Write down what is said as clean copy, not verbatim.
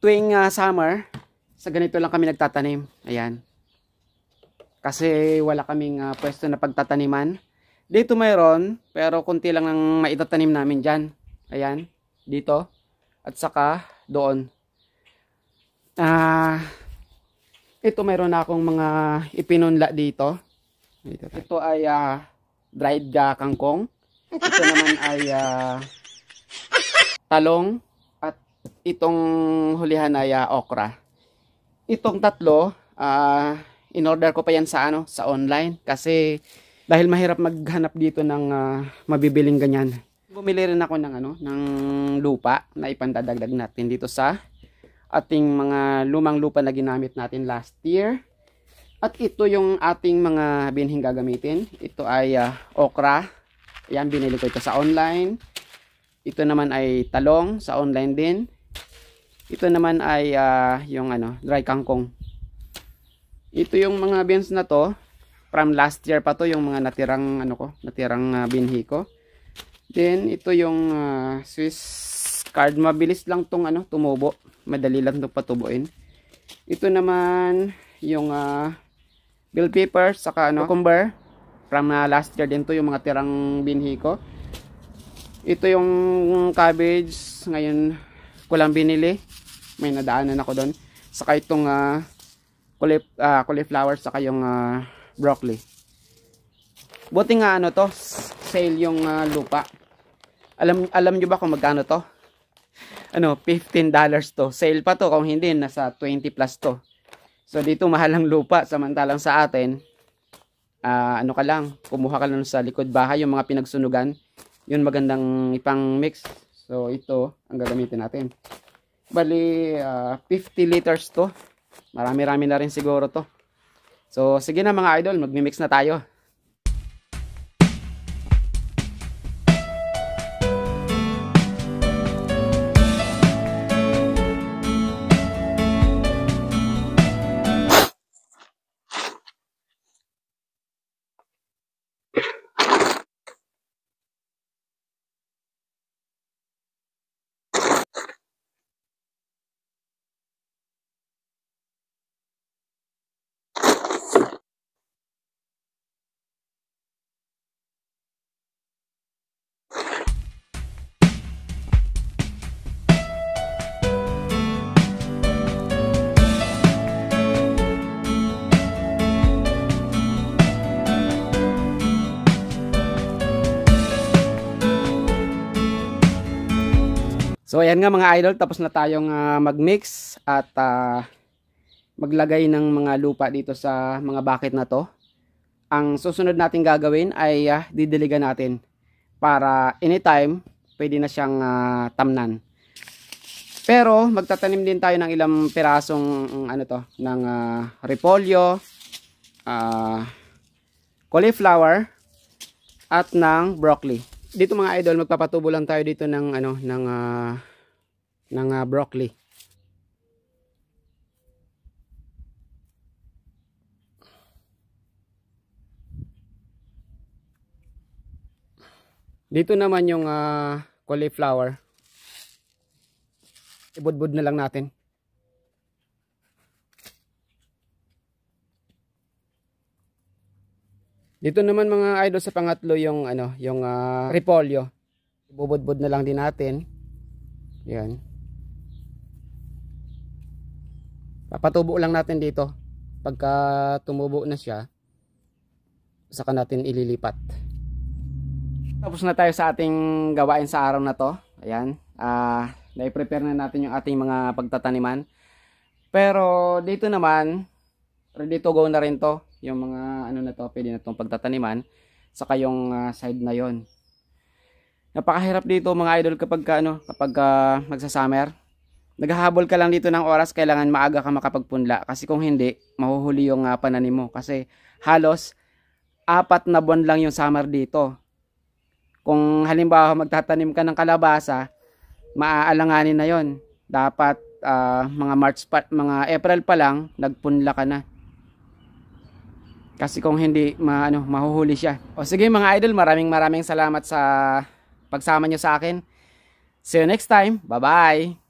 tuwing summer, sa ganito lang kami nagtatanim. Ayan. Kasi wala kaming pwesto na pagtataniman. Dito mayroon, pero konti lang ang maitatanim namin dyan. Ayan, dito. At saka doon. Ito mayroon na akong mga ipinunla dito. Ito ay dried kangkong. Ito naman ay talong. At itong hulihan ay okra. Itong tatlo, in-order ko pa yan sa online kasi dahil mahirap maghanap dito ng mabibiling ganyan. Bumili rin ako ng lupa na ipandadagdag natin dito sa ating mga lumang lupa na ginamit natin last year. At ito yung ating mga binhing gagamitin. Ito ay okra. Ayan, binili ko ito sa online. Ito naman ay talong sa online din. Ito naman ay yung dry kangkong. Ito yung mga beans na to from last year pa to, yung mga natirang binhi ko. Then ito yung Swiss chard, mabilis lang tong tumubo, madali lang tong patubuin. Ito naman yung bell pepper saka cucumber from last year din to, yung mga tirang binhi ko. Ito yung cabbage, ngayon ko lang binili, may nadaanan ako doon. Saka itong cauliflower saka yung broccoli. Buti nga to, sale yung lupa. Alam nyo ba kung magkano to? $15 to. Sale pa to, kung hindi nasa 20 plus to. So dito mahal ang lupa, samantalang sa atin ka lang, kumuha ka lang sa likod bahay yung mga pinagsunugan. Yun magandang ipang mix. So ito ang gagamitin natin. Bali 50 liters to. Marami-rami na rin siguro to. So sige na mga idol, magmi-mix na tayo. So ayan nga mga idol, tapos na tayong magmix at maglagay ng mga lupa dito sa mga bucket na to. Ang susunod natin gagawin ay didiligan natin para anytime pwede na siyang tamnan. Pero magtatanim din tayo ng ilang pirasong ng repolyo, cauliflower at ng broccoli. Dito mga idol, magpapatubo lang tayo dito ng broccoli. Dito naman yung cauliflower. Ibudbud na lang natin. Dito naman mga idol sa pangatlo yung repolyo. Ibubudbud na lang din natin. Yan. Papatubo lang natin dito. Pagka tumubo na siya, saka natin ililipat. Tapos na tayo sa ating gawain sa araw na to. Ayan. Na-prepare na natin yung ating mga pagtataniman. Pero dito naman, ready to go na rin to. Yung mga na to, pwede na itong pagtataniman. Saka yung side na yon. Napakahirap dito mga idol kapag magsa-summer. Naghahabol ka lang dito ng oras, kailangan maaga ka makapagpunla. Kasi kung hindi, mahuhuli yung pananim mo. Kasi halos 4 na buwan lang yung summer dito. Kung halimbawa magtatanim ka ng kalabasa, maaalanganin na yon. Dapat mga April pa lang, nagpunla ka na. Kasi kung hindi, mahuhuli siya. O sige mga idol, maraming salamat sa pagsama nyo sa akin. See you next time. Bye-bye!